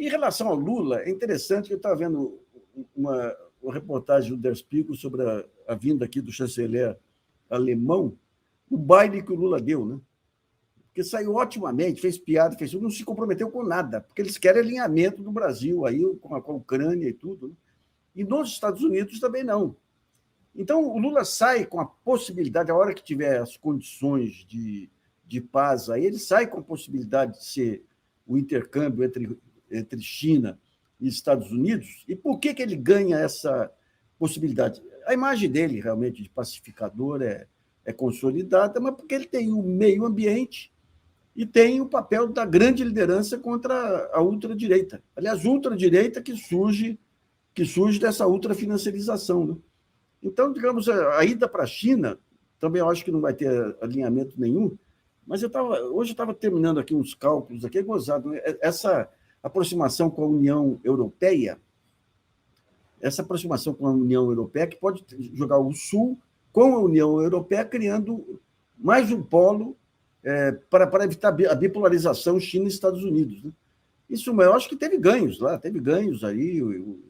Em relação ao Lula, é interessante que eu estava vendo uma reportagem do Der Spiegel sobre a vinda aqui do chanceler alemão, o baile que o Lula deu, né? Porque saiu otimamente, fez piada, fez tudo, não se comprometeu com nada, porque eles querem alinhamento do Brasil aí com a Ucrânia e tudo, né? E nos Estados Unidos também não. Então, o Lula sai com a possibilidade, a hora que tiver as condições de paz, aí ele sai com a possibilidade de ser o intercâmbio entre China e Estados Unidos. E por que ele ganha essa possibilidade? A imagem dele, realmente, de pacificador é consolidada, mas porque ele tem o meio ambiente e tem o papel da grande liderança contra a ultradireita. Aliás, ultradireita que surge dessa ultrafinanciarização, né? Então, digamos, a ida para a China, também eu acho que não vai ter alinhamento nenhum, mas hoje eu estava terminando aqui uns cálculos, aqui é gozado, né? Essa aproximação com a União Europeia, que pode jogar o Sul com a União Europeia, criando mais um polo para evitar a bipolarização China e Estados Unidos, né? Isso, eu acho que teve ganhos lá, aí.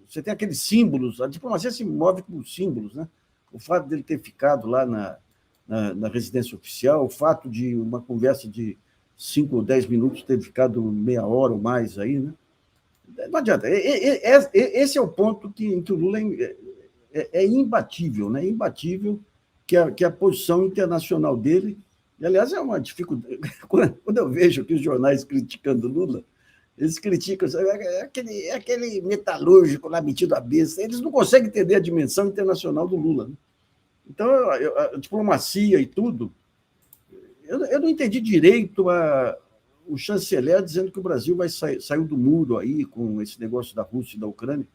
Você tem aqueles símbolos, a diplomacia se move por símbolos, né? O fato dele ter ficado lá na residência oficial, o fato de uma conversa de 5 ou 10 minutos ter ficado meia hora ou mais aí, né? Não adianta. Esse é o ponto em que o Lula é imbatível, né? Imbatível que a posição internacional dele. E, aliás, é uma dificuldade. Quando eu vejo aqui os jornais criticando o Lula, eles criticam, aquele metalúrgico lá metido à besta. Eles não conseguem entender a dimensão internacional do Lula, né? Então, a diplomacia e tudo, eu não entendi direito o chanceler dizendo que o Brasil saiu do muro aí com esse negócio da Rússia e da Ucrânia.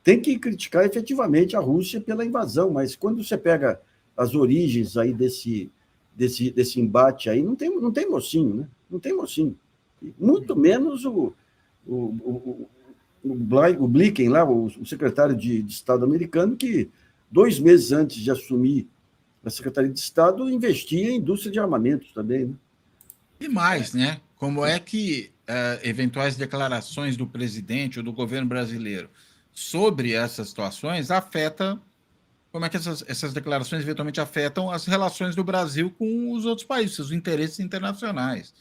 Tem que criticar efetivamente a Rússia pela invasão, mas quando você pega as origens aí desse embate aí, não tem mocinho, né? Não tem mocinho. Muito menos o Blinken, lá, o secretário de Estado americano, que 2 meses antes de assumir a Secretaria de Estado, investia em indústria de armamentos também, né? E mais, né? Como é que eventuais declarações do presidente ou do governo brasileiro sobre essas situações como é que essas declarações eventualmente afetam as relações do Brasil com os outros países, seus interesses internacionais.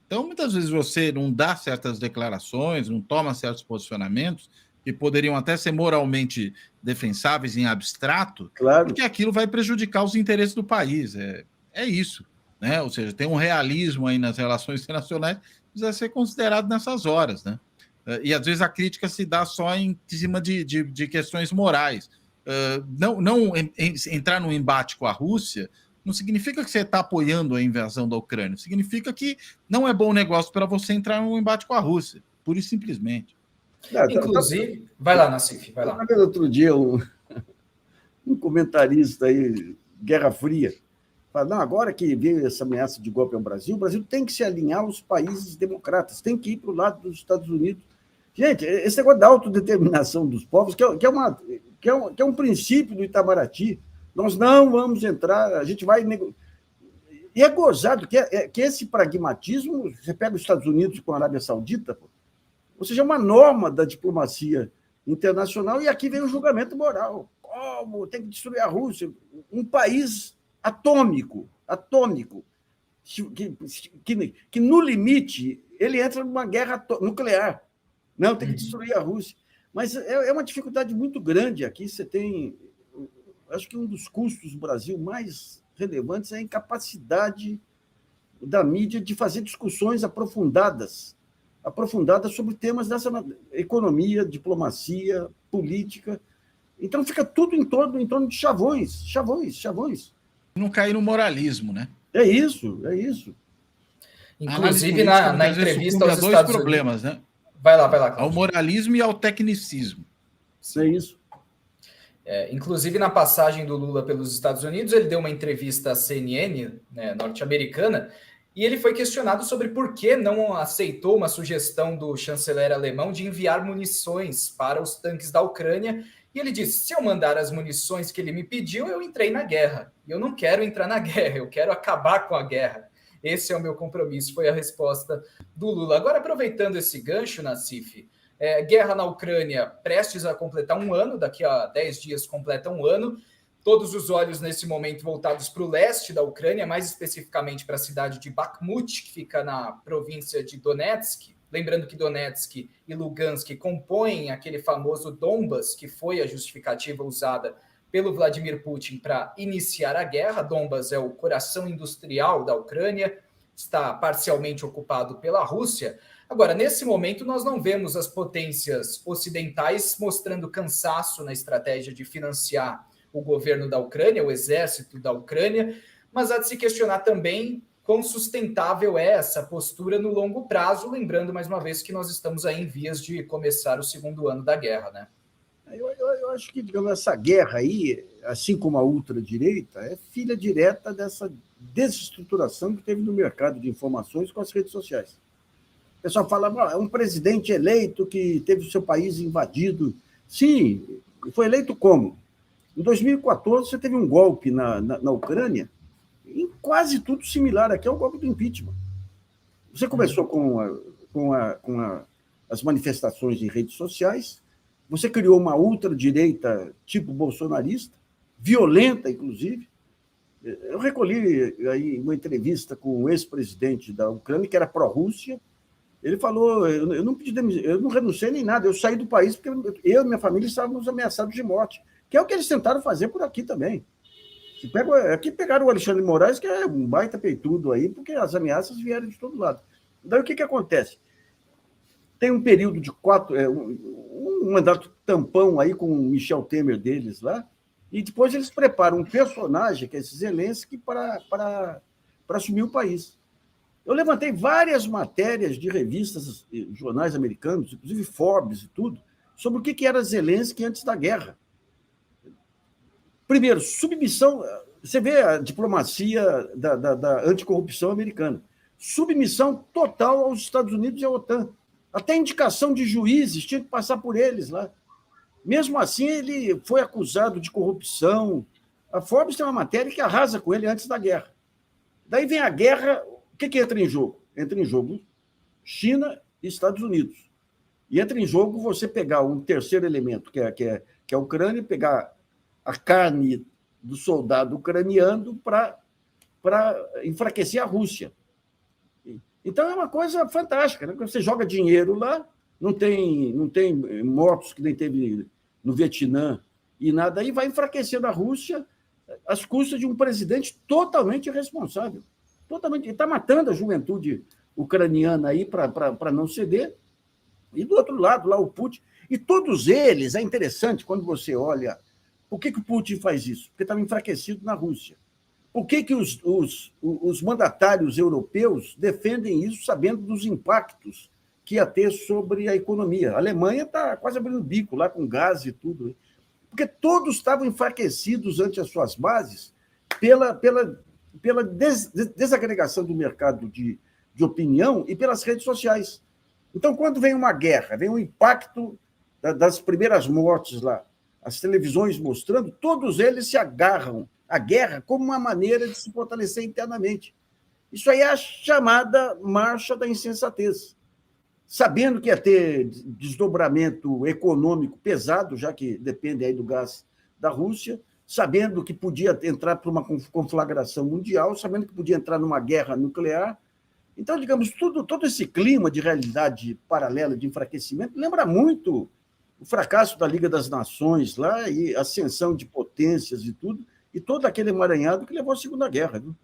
Então, muitas vezes você não dá certas declarações, não toma certos posicionamentos que poderiam até ser moralmente defensáveis em abstrato, Claro. porque aquilo vai prejudicar os interesses do país. É isso, né? Ou seja, tem um realismo aí nas relações internacionais que precisa ser considerado nessas horas, né? E às vezes a crítica se dá só em cima de questões morais. Não entrar num embate com a Rússia não significa que você está apoiando a invasão da Ucrânia. Significa que não é bom negócio para você entrar num embate com a Rússia, pura e simplesmente. Inclusive, vai lá, Nassif, vai lá. Outro dia, um comentarista aí, Guerra Fria, fala, não, agora que veio essa ameaça de golpe ao Brasil, o Brasil tem que se alinhar aos países democratas, tem que ir para o lado dos Estados Unidos. Gente, esse negócio da autodeterminação dos povos, que é um princípio do Itamaraty, nós não vamos entrar, a gente vai... E é gozado que esse pragmatismo, você pega os Estados Unidos com a Arábia Saudita, ou seja, é uma norma da diplomacia internacional, e aqui vem o julgamento moral. Como? Tem que destruir a Rússia. Um país atômico, que no limite ele entra numa guerra nuclear. Não, tem que destruir a Rússia. Mas é uma dificuldade muito grande aqui. Você tem... Acho que um dos custos do Brasil mais relevantes é a incapacidade da mídia de fazer discussões aprofundadas sobre temas dessa economia, diplomacia, política. Então, fica tudo em torno de chavões. Não cair no moralismo, né? É isso. Inclusive, na entrevista aos Estados problemas, Unidos... né? Vai lá, Cláudio. Ao moralismo e ao tecnicismo. É isso. Inclusive, na passagem do Lula pelos Estados Unidos, ele deu uma entrevista à CNN, né, norte-americana, e ele foi questionado sobre por que não aceitou uma sugestão do chanceler alemão de enviar munições para os tanques da Ucrânia. E ele disse, se eu mandar as munições que ele me pediu, eu entrei na guerra. E eu não quero entrar na guerra, eu quero acabar com a guerra. Esse é o meu compromisso, foi a resposta do Lula. Agora, aproveitando esse gancho, Nassif, guerra na Ucrânia prestes a completar um ano, daqui a 10 dias completa um ano, todos os olhos nesse momento voltados para o leste da Ucrânia, mais especificamente para a cidade de Bakhmut, que fica na província de Donetsk. Lembrando que Donetsk e Lugansk compõem aquele famoso Donbas, que foi a justificativa usada pelo Vladimir Putin para iniciar a guerra. Donbas é o coração industrial da Ucrânia, está parcialmente ocupado pela Rússia. Agora, nesse momento, nós não vemos as potências ocidentais mostrando cansaço na estratégia de financiar o governo da Ucrânia, o exército da Ucrânia, mas há de se questionar também quão sustentável é essa postura no longo prazo, lembrando mais uma vez que nós estamos aí em vias de começar o segundo ano da guerra, né? Eu acho que, digamos, essa guerra aí, assim como a ultradireita, é filha direta dessa desestruturação que teve no mercado de informações com as redes sociais. O pessoal fala, é um presidente eleito que teve o seu país invadido. Sim, foi eleito como? Em 2014, você teve um golpe na Ucrânia, em quase tudo similar aqui ao golpe do impeachment. Você começou com as manifestações em redes sociais, você criou uma ultradireita tipo bolsonarista, violenta, inclusive. Eu recolhi aí uma entrevista com o ex-presidente da Ucrânia, que era pró-Rússia. Ele falou, eu não pedi demissão, eu não renunciei nem nada, eu saí do país porque eu e minha família estávamos ameaçados de morte, que é o que eles tentaram fazer por aqui também. Aqui pegaram o Alexandre de Moraes, que é um baita peitudo aí, porque as ameaças vieram de todo lado. Daí o que acontece? Tem um período de um mandato tampão aí com o Michel Temer deles lá, e depois eles preparam um personagem, que é esse Zelensky, para assumir o país. Eu levantei várias matérias de revistas, jornais americanos, inclusive Forbes e tudo, sobre o que era Zelensky antes da guerra. Primeiro, submissão. Você vê a diplomacia da anticorrupção americana. Submissão total aos Estados Unidos e à OTAN. Até indicação de juízes tinha que passar por eles lá. Mesmo assim, ele foi acusado de corrupção. A Forbes tem uma matéria que arrasa com ele antes da guerra. Daí vem a guerra. O que entra em jogo? Entra em jogo China e Estados Unidos. E entra em jogo você pegar um terceiro elemento, que é a Ucrânia, pegar a carne do soldado ucraniano para enfraquecer a Rússia. Então, é uma coisa fantástica, né? Você joga dinheiro lá, não tem mortos que nem teve no Vietnã e nada, aí vai enfraquecendo a Rússia às custas de um presidente totalmente irresponsável. Ele está matando a juventude ucraniana aí para não ceder. E do outro lado, lá o Putin. E todos eles, é interessante quando você olha. Por que o Putin faz isso? Porque estava enfraquecido na Rússia. Por que os mandatários europeus defendem isso sabendo dos impactos que ia ter sobre a economia? A Alemanha está quase abrindo o bico lá com gás e tudo. Porque todos estavam enfraquecidos ante as suas bases pela desagregação do mercado de opinião e pelas redes sociais. Então, quando vem uma guerra, vem o impacto das primeiras mortes lá, as televisões mostrando, todos eles se agarram à guerra como uma maneira de se fortalecer internamente. Isso aí é a chamada marcha da insensatez. Sabendo que ia ter desdobramento econômico pesado, já que depende aí do gás da Rússia, sabendo que podia entrar para uma conflagração mundial, sabendo que podia entrar numa guerra nuclear. Então, digamos, todo esse clima de realidade paralela, de enfraquecimento, lembra muito o fracasso da Liga das Nações lá e a ascensão de potências e tudo, e todo aquele emaranhado que levou à Segunda Guerra. Viu?